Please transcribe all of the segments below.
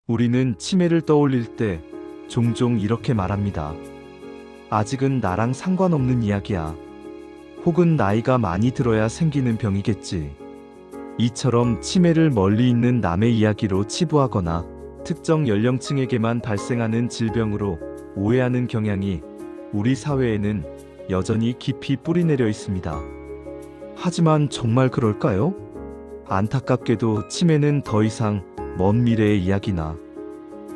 우리는 치매를 떠올릴 때 종종 이렇게 말합니다. 아직은 나랑 상관없는 이야기야. 혹은 나이가 많이 들어야 생기는 병이겠지. 이처럼 치매를 멀리 있는 남의 이야기로 치부하거나 특정 연령층에게만 발생하는 질병으로 오해하는 경향이 우리 사회에는 여전히 깊이 뿌리내려 있습니다. 하지만 정말 그럴까요? 안타깝게도 치매는 더 이상 먼 미래의 이야기나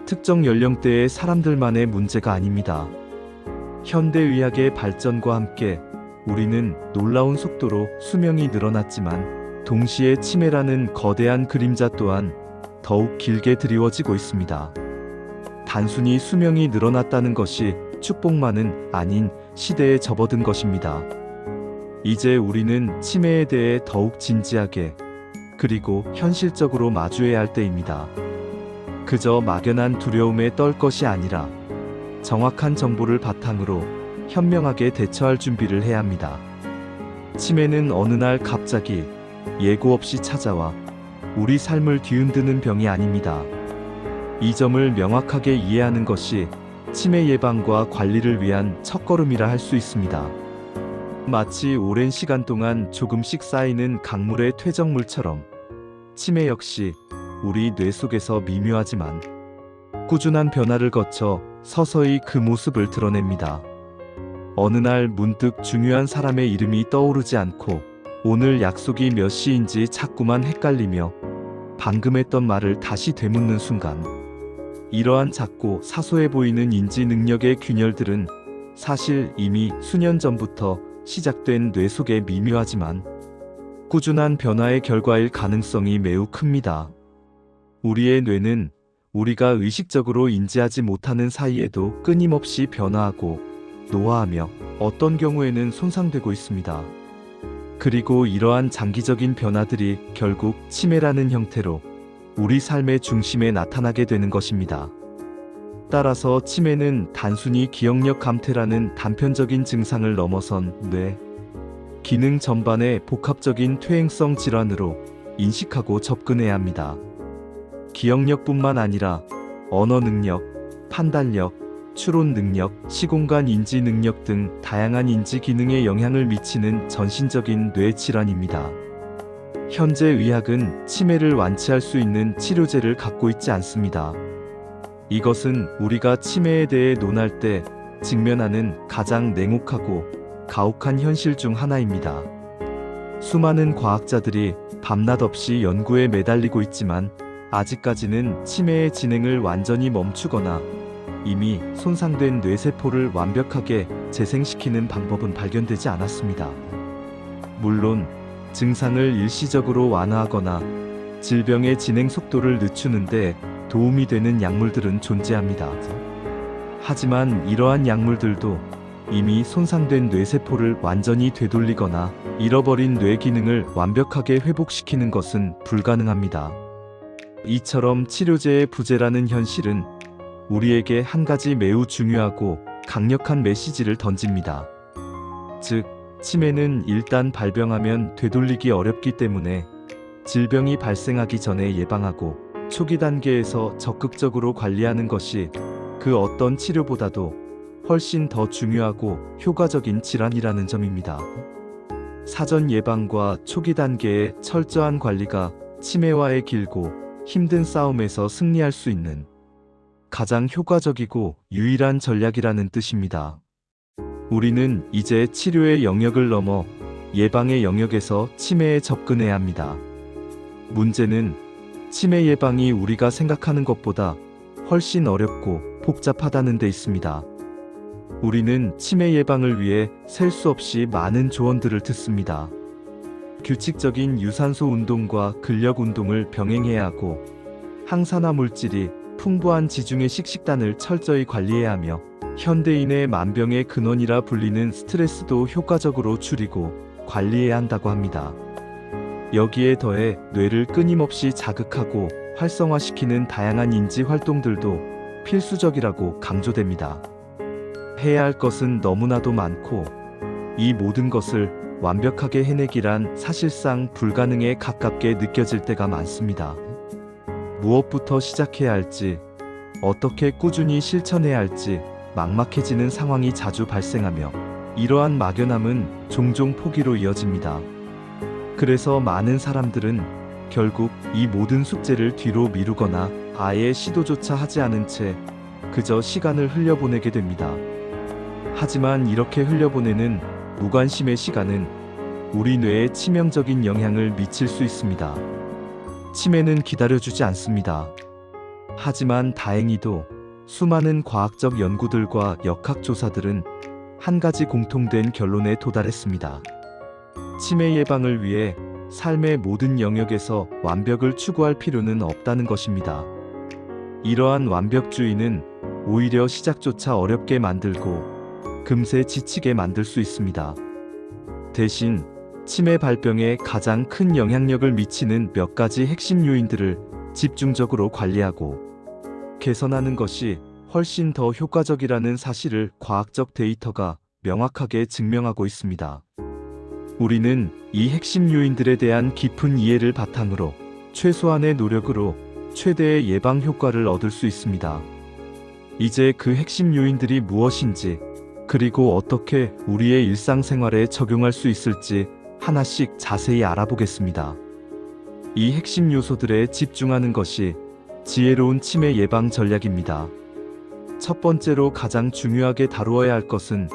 특정 연령대의 사람들만의 문제가 아닙니다. 현대의학의 발전과 함께 우리는 놀라운 속도로 수명이 늘어났지만 동시에 치매라는 거대한 그림자 또한 더욱 길게 드리워지고 있습니다. 단순히 수명이 늘어났다는 것이 축복만은 아닌 시대에 접어든 것입니다. 이제 우리는 치매에 대해 더욱 진지하게 그리고 현실적으로 마주해야 할 때입니다. 그저 막연한 두려움에 떨 것이 아니라 정확한 정보를 바탕으로 현명하게 대처할 준비를 해야 합니다. 치매는 어느 날 갑자기 예고 없이 찾아와 우리 삶을 뒤흔드는 병이 아닙니다. 이 점을 명확하게 이해하는 것이 치매 예방과 관리를 위한 첫걸음이라 할 수 있습니다. 마치 오랜 시간 동안 조금씩 쌓이는 강물의 퇴적물처럼 치매 역시 우리 뇌 속에서 미묘하지만 꾸준한 변화를 거쳐 서서히 그 모습을 드러냅니다. 어느 날 문득 중요한 사람의 이름이 떠오르지 않고 오늘 약속이 몇 시인지 자꾸만 헷갈리며 방금 했던 말을 다시 되묻는 순간, 이러한 작고 사소해 보이는 인지 능력의 균열들은 사실 이미 수년 전부터 시작된 뇌 속의 미묘하지만 꾸준한 변화의 결과일 가능성이 매우 큽니다. 우리의 뇌는 우리가 의식적으로 인지하지 못하는 사이에도 끊임없이 변화하고 노화하며 어떤 경우에는 손상되고 있습니다. 그리고 이러한 장기적인 변화들이 결국 치매라는 형태로 우리 삶의 중심에 나타나게 되는 것입니다. 따라서 치매는 단순히 기억력 감퇴라는 단편적인 증상을 넘어선 뇌 기능 전반의 복합적인 퇴행성 질환으로 인식하고 접근해야 합니다. 기억력뿐만 아니라 언어 능력, 판단력, 추론 능력, 시공간 인지 능력 등 다양한 인지 기능에 영향을 미치는 전신적인 뇌 질환입니다. 현재 의학은 치매를 완치할 수 있는 치료제를 갖고 있지 않습니다. 이것은 우리가 치매에 대해 논할 때 직면하는 가장 냉혹하고 가혹한 현실 중 하나입니다. 수많은 과학자들이 밤낮 없이 연구에 매달리고 있지만 아직까지는 치매의 진행을 완전히 멈추거나 이미 손상된 뇌세포를 완벽하게 재생시키는 방법은 발견되지 않았습니다. 물론 증상을 일시적으로 완화하거나 질병의 진행 속도를 늦추는데 도움이 되는 약물들은 존재합니다. 하지만 이러한 약물들도 이미 손상된 뇌세포를 완전히 되돌리거나 잃어버린 뇌 기능을 완벽하게 회복시키는 것은 불가능합니다. 이처럼 치료제의 부재라는 현실은 우리에게 한 가지 매우 중요하고 강력한 메시지를 던집니다. 즉, 치매는 일단 발병하면 되돌리기 어렵기 때문에 질병이 발생하기 전에 예방하고 초기 단계에서 적극적으로 관리하는 것이 그 어떤 치료보다도 훨씬 더 중요하고 효과적인 질환이라는 점입니다. 사전 예방과 초기 단계의 철저한 관리가 치매와의 길고 힘든 싸움에서 승리할 수 있는 가장 효과적이고 유일한 전략이라는 뜻입니다. 우리는 이제 치료의 영역을 넘어 예방의 영역에서 치매에 접근해야 합니다. 문제는 치매 예방이 우리가 생각하는 것보다 훨씬 어렵고 복잡하다는 데 있습니다. 우리는 치매 예방을 위해 셀 수 없이 많은 조언들을 듣습니다. 규칙적인 유산소 운동과 근력 운동을 병행해야 하고 항산화 물질이 풍부한 지중해 식단을 철저히 관리해야 하며 현대인의 만병의 근원이라 불리는 스트레스도 효과적으로 줄이고 관리해야 한다고 합니다. 여기에 더해 뇌를 끊임없이 자극하고 활성화시키는 다양한 인지 활동들도 필수적이라고 강조됩니다. 해야 할 것은 너무나도 많고 이 모든 것을 완벽하게 해내기란 사실상 불가능에 가깝게 느껴질 때가 많습니다. 무엇부터 시작해야 할지, 어떻게 꾸준히 실천해야 할지 막막해지는 상황이 자주 발생하며 이러한 막연함은 종종 포기로 이어집니다. 그래서 많은 사람들은 결국 이 모든 숙제를 뒤로 미루거나 아예 시도조차 하지 않은 채 그저 시간을 흘려보내게 됩니다. 하지만 이렇게 흘려보내는 무관심의 시간은 우리 뇌에 치명적인 영향을 미칠 수 있습니다. 치매는 기다려주지 않습니다. 하지만 다행히도 수많은 과학적 연구들과 역학조사들은 한 가지 공통된 결론에 도달했습니다. 치매 예방을 위해 삶의 모든 영역에서 완벽을 추구할 필요는 없다는 것입니다. 이러한 완벽주의는 오히려 시작조차 어렵게 만들고 금세 지치게 만들 수 있습니다. 대신 치매 발병에 가장 큰 영향력을 미치는 몇 가지 핵심 요인들을 집중적으로 관리하고 개선하는 것이 훨씬 더 효과적이라는 사실을 과학적 데이터가 명확하게 증명하고 있습니다. 우리는 이 핵심 요인들에 대한 깊은 이해를 바탕으로 최소한의 노력으로 최대의 예방 효과를 얻을 수 있습니다. 이제 그 핵심 요인들이 무엇인지, 그리고 어떻게 우리의 일상생활에 적용할 수 있을지 하나씩 자세히 알아보겠습니다. 이 핵심 요소들에 집중하는 것이 지혜로운 치매 예방 전략입니다. 첫 번째로 가장 중요하게 다루어야 할 것은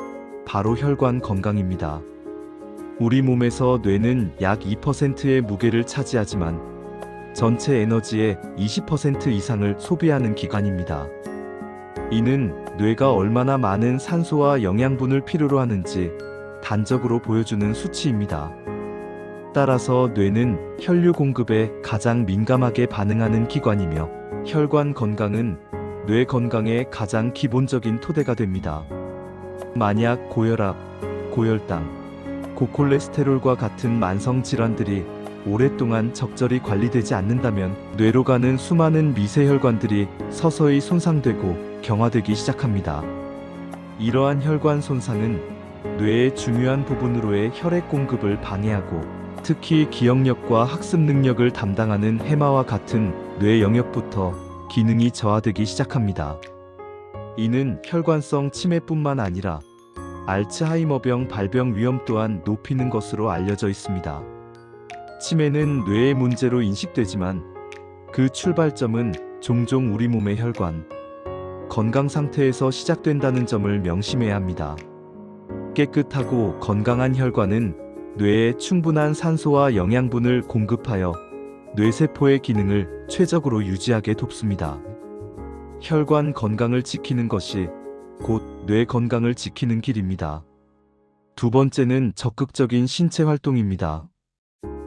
바로 혈관 건강입니다. 우리 몸에서 뇌는 약 2%의 무게를 차지하지만 전체 에너지의 20% 이상을 소비하는 기관입니다. 이는 뇌가 얼마나 많은 산소와 영양분을 필요로 하는지 단적으로 보여주는 수치입니다. 따라서 뇌는 혈류 공급에 가장 민감하게 반응하는 기관이며 혈관 건강은 뇌 건강의 가장 기본적인 토대가 됩니다. 만약 고혈압, 고혈당, 고콜레스테롤과 같은 만성 질환들이 오랫동안 적절히 관리되지 않는다면 뇌로 가는 수많은 미세혈관들이 서서히 손상되고 경화되기 시작합니다. 이러한 혈관 손상은 뇌의 중요한 부분으로의 혈액 공급을 방해하고 특히 기억력과 학습 능력을 담당하는 해마와 같은 뇌 영역부터 기능이 저하되기 시작합니다. 이는 혈관성 치매뿐만 아니라 알츠하이머병 발병 위험 또한 높이는 것으로 알려져 있습니다. 치매는 뇌의 문제로 인식되지만 그 출발점은 종종 우리 몸의 혈관 건강 상태에서 시작된다는 점을 명심해야 합니다. 깨끗하고 건강한 혈관은 뇌에 충분한 산소와 영양분을 공급하여 뇌세포의 기능을 최적으로 유지하게 돕습니다. 혈관 건강을 지키는 것이 곧 뇌 건강을 지키는 길입니다. 두 번째는 적극적인 신체 활동입니다.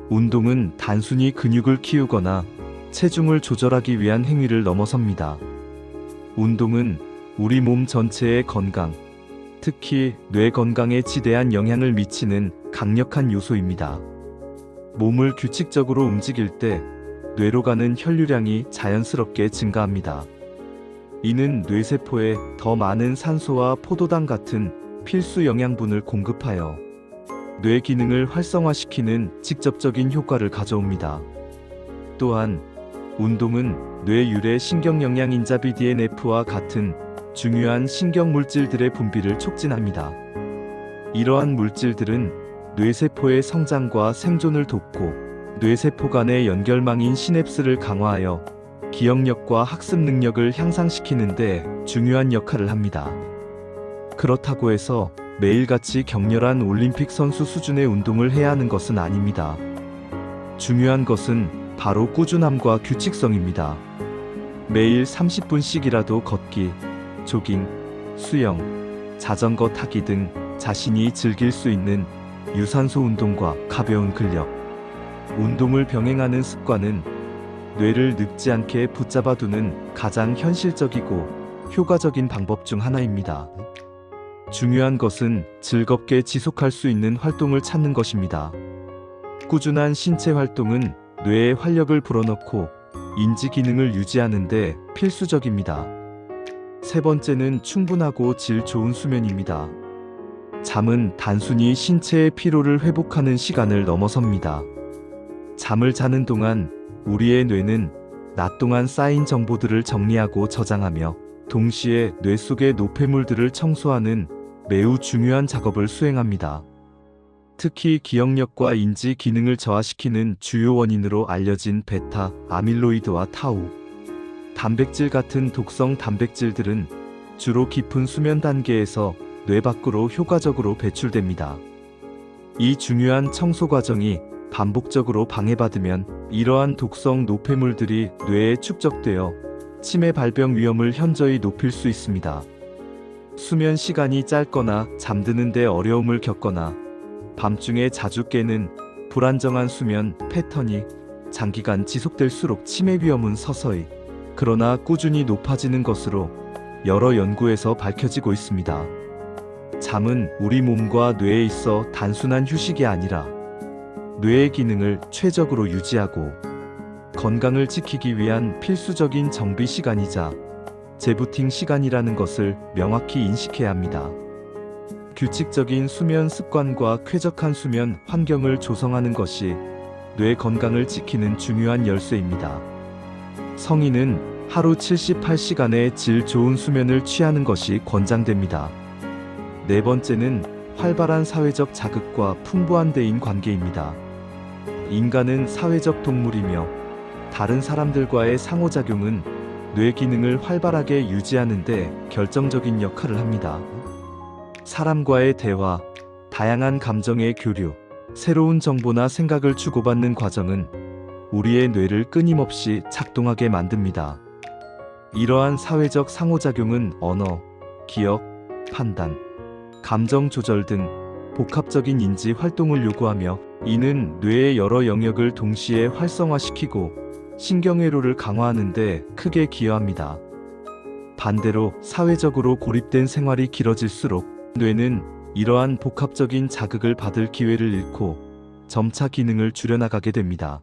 운동은 단순히 근육을 키우거나 체중을 조절하기 위한 행위를 넘어섭니다. 운동은 우리 몸 전체의 건강, 특히 뇌 건강에 지대한 영향을 미치는 강력한 요소입니다. 몸을 규칙적으로 움직일 때 뇌로 가는 혈류량이 자연스럽게 증가합니다. 이는 뇌세포에 더 많은 산소와 포도당 같은 필수 영양분을 공급하여 뇌 기능을 활성화시키는 직접적인 효과를 가져옵니다. 또한 운동은 뇌 유래 신경영양인자 BDNF와 같은 중요한 신경물질들의 분비를 촉진합니다. 이러한 물질들은 뇌세포의 성장과 생존을 돕고 뇌세포 간의 연결망인 시냅스를 강화하여 기억력과 학습 능력을 향상시키는 데 중요한 역할을 합니다. 그렇다고 해서 매일같이 격렬한 올림픽 선수 수준의 운동을 해야 하는 것은 아닙니다. 중요한 것은 바로 꾸준함과 규칙성입니다. 매일 30분씩이라도 걷기, 조깅, 수영, 자전거 타기 등 자신이 즐길 수 있는 유산소 운동과 가벼운 근력, 운동을 병행하는 습관은 뇌를 늙지 않게 붙잡아두는 가장 현실적이고 효과적인 방법 중 하나입니다. 중요한 것은 즐겁게 지속할 수 있는 활동을 찾는 것입니다. 꾸준한 신체 활동은 뇌에 활력을 불어넣고 인지 기능을 유지하는 데 필수적입니다. 세 번째는 충분하고 질 좋은 수면입니다. 잠은 단순히 신체의 피로를 회복하는 시간을 넘어섭니다. 잠을 자는 동안 우리의 뇌는 낮 동안 쌓인 정보들을 정리하고 저장하며 동시에 뇌 속의 노폐물들을 청소하는 매우 중요한 작업을 수행합니다. 특히 기억력과 인지 기능을 저하시키는 주요 원인으로 알려진 베타 아밀로이드와 타우, 단백질 같은 독성 단백질들은 주로 깊은 수면 단계에서 뇌 밖으로 효과적으로 배출됩니다. 이 중요한 청소 과정이 반복적으로 방해받으면 이러한 독성 노폐물들이 뇌에 축적되어 치매 발병 위험을 현저히 높일 수 있습니다. 수면 시간이 짧거나 잠드는 데 어려움을 겪거나 밤중에 자주 깨는 불안정한 수면 패턴이 장기간 지속될수록 치매 위험은 서서히 그러나 꾸준히 높아지는 것으로 여러 연구에서 밝혀지고 있습니다. 잠은 우리 몸과 뇌에 있어 단순한 휴식이 아니라 뇌의 기능을 최적으로 유지하고 건강을 지키기 위한 필수적인 정비 시간이자 재부팅 시간이라는 것을 명확히 인식해야 합니다. 규칙적인 수면 습관과 쾌적한 수면 환경을 조성하는 것이 뇌 건강을 지키는 중요한 열쇠입니다. 성인은 하루 78시간의 질 좋은 수면을 취하는 것이 권장됩니다. 네 번째는 활발한 사회적 자극과 풍부한 대인 관계입니다. 인간은 사회적 동물이며 다른 사람들과의 상호작용은 뇌 기능을 활발하게 유지하는 데 결정적인 역할을 합니다. 사람과의 대화, 다양한 감정의 교류, 새로운 정보나 생각을 주고받는 과정은 우리의 뇌를 끊임없이 작동하게 만듭니다. 이러한 사회적 상호작용은 언어, 기억, 판단, 감정 조절 등 복합적인 인지 활동을 요구하며 이는 뇌의 여러 영역을 동시에 활성화시키고 신경회로를 강화하는 데 크게 기여합니다. 반대로 사회적으로 고립된 생활이 길어질수록 뇌는 이러한 복합적인 자극을 받을 기회를 잃고 점차 기능을 줄여나가게 됩니다.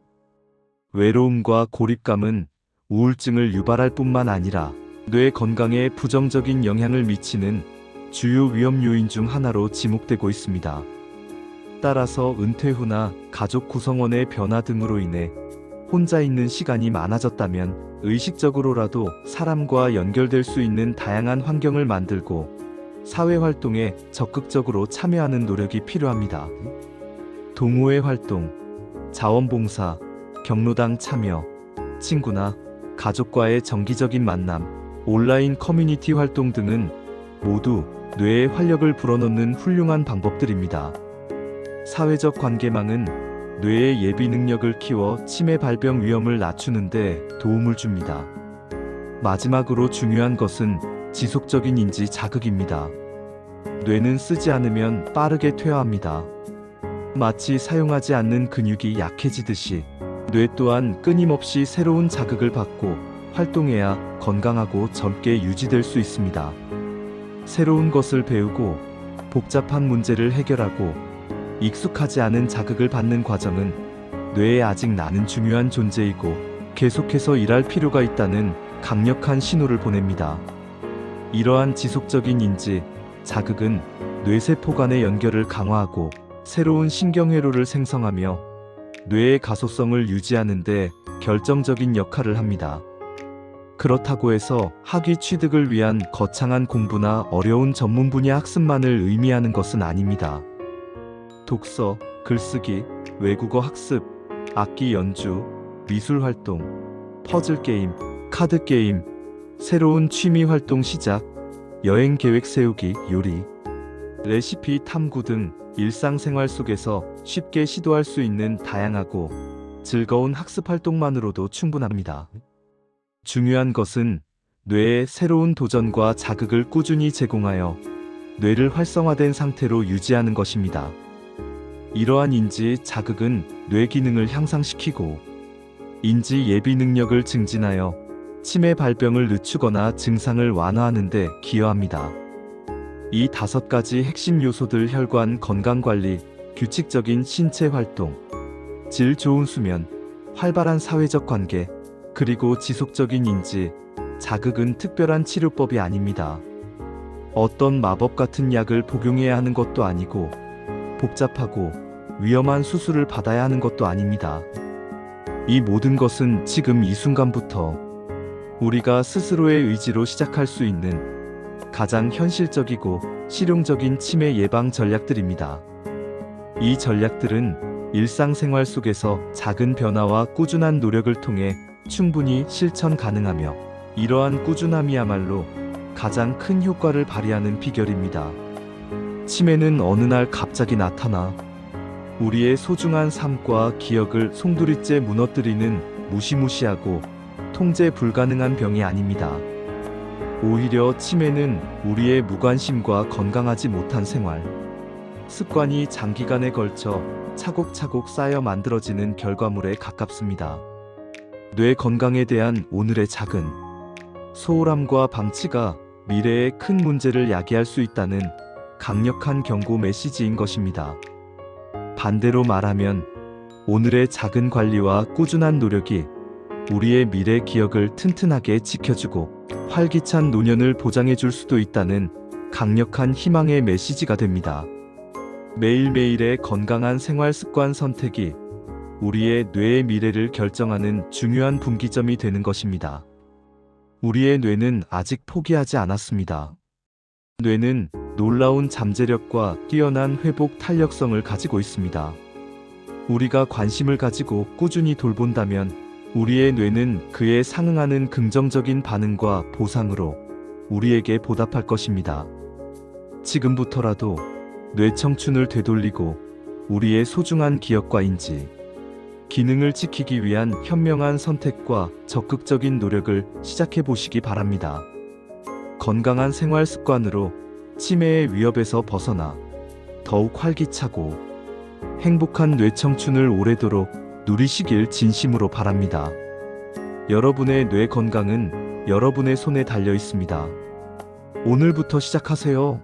외로움과 고립감은 우울증을 유발할 뿐만 아니라 뇌 건강에 부정적인 영향을 미치는 주요 위험 요인 중 하나로 지목되고 있습니다. 따라서 은퇴 후나 가족 구성원의 변화 등으로 인해 혼자 있는 시간이 많아졌다면 의식적으로라도 사람과 연결될 수 있는 다양한 환경을 만들고 사회활동에 적극적으로 참여하는 노력이 필요합니다. 동호회 활동, 자원봉사, 경로당 참여, 친구나 가족과의 정기적인 만남, 온라인 커뮤니티 활동 등은 모두 뇌에 활력을 불어넣는 훌륭한 방법들입니다. 사회적 관계망은 뇌의 예비 능력을 키워 치매 발병 위험을 낮추는 데 도움을 줍니다. 마지막으로 중요한 것은 지속적인 인지 자극입니다. 뇌는 쓰지 않으면 빠르게 퇴화합니다. 마치 사용하지 않는 근육이 약해지듯이 뇌 또한 끊임없이 새로운 자극을 받고 활동해야 건강하고 젊게 유지될 수 있습니다. 새로운 것을 배우고 복잡한 문제를 해결하고 익숙하지 않은 자극을 받는 과정은 뇌에 아직 나는 중요한 존재이고 계속해서 일할 필요가 있다는 강력한 신호를 보냅니다. 이러한 지속적인 인지, 자극은 뇌세포 간의 연결을 강화하고 새로운 신경회로를 생성하며 뇌의 가소성을 유지하는 데 결정적인 역할을 합니다. 그렇다고 해서 학위 취득을 위한 거창한 공부나 어려운 전문 분야 학습만을 의미하는 것은 아닙니다. 독서, 글쓰기, 외국어 학습, 악기 연주, 미술 활동, 퍼즐 게임, 카드 게임, 새로운 취미 활동 시작, 여행 계획 세우기, 요리, 레시피 탐구 등 일상생활 속에서 쉽게 시도할 수 있는 다양하고 즐거운 학습 활동만으로도 충분합니다. 중요한 것은 뇌에 새로운 도전과 자극을 꾸준히 제공하여 뇌를 활성화된 상태로 유지하는 것입니다. 이러한 인지 자극은 뇌 기능을 향상시키고 인지 예비 능력을 증진하여 치매 발병을 늦추거나 증상을 완화하는 데 기여합니다. 이 5가지 핵심 요소들 혈관 건강관리, 규칙적인 신체 활동, 질 좋은 수면, 활발한 사회적 관계, 그리고 지속적인 인지, 자극은 특별한 치료법이 아닙니다. 어떤 마법 같은 약을 복용해야 하는 것도 아니고 복잡하고 위험한 수술을 받아야 하는 것도 아닙니다. 이 모든 것은 지금 이 순간부터 우리가 스스로의 의지로 시작할 수 있는 가장 현실적이고 실용적인 치매 예방 전략들입니다. 이 전략들은 일상생활 속에서 작은 변화와 꾸준한 노력을 통해 충분히 실천 가능하며, 이러한 꾸준함이야말로 가장 큰 효과를 발휘하는 비결입니다. 치매는 어느 날 갑자기 나타나 우리의 소중한 삶과 기억을 송두리째 무너뜨리는 무시무시하고 통제 불가능한 병이 아닙니다. 오히려 치매는 우리의 무관심과 건강하지 못한 생활 습관이 장기간에 걸쳐 차곡차곡 쌓여 만들어지는 결과물에 가깝습니다. 뇌 건강에 대한 오늘의 작은 소홀함과 방치가 미래의 큰 문제를 야기할 수 있다는 강력한 경고 메시지인 것입니다. 반대로 말하면 오늘의 작은 관리와 꾸준한 노력이 우리의 미래 기억을 튼튼하게 지켜주고 활기찬 노년을 보장해 줄 수도 있다는 강력한 희망의 메시지가 됩니다. 매일매일의 건강한 생활 습관 선택이 우리의 뇌의 미래를 결정하는 중요한 분기점이 되는 것입니다. 우리의 뇌는 아직 포기하지 않았습니다. 뇌는 놀라운 잠재력과 뛰어난 회복 탄력성을 가지고 있습니다. 우리가 관심을 가지고 꾸준히 돌본다면 우리의 뇌는 그에 상응하는 긍정적인 반응과 보상으로 우리에게 보답할 것입니다. 지금부터라도 뇌 청춘을 되돌리고 우리의 소중한 기억과 인지, 기능을 지키기 위한 현명한 선택과 적극적인 노력을 시작해 보시기 바랍니다. 건강한 생활 습관으로 치매의 위협에서 벗어나 더욱 활기차고 행복한 뇌 청춘을 오래도록 누리시길 진심으로 바랍니다. 여러분의 뇌 건강은 여러분의 손에 달려 있습니다. 오늘부터 시작하세요.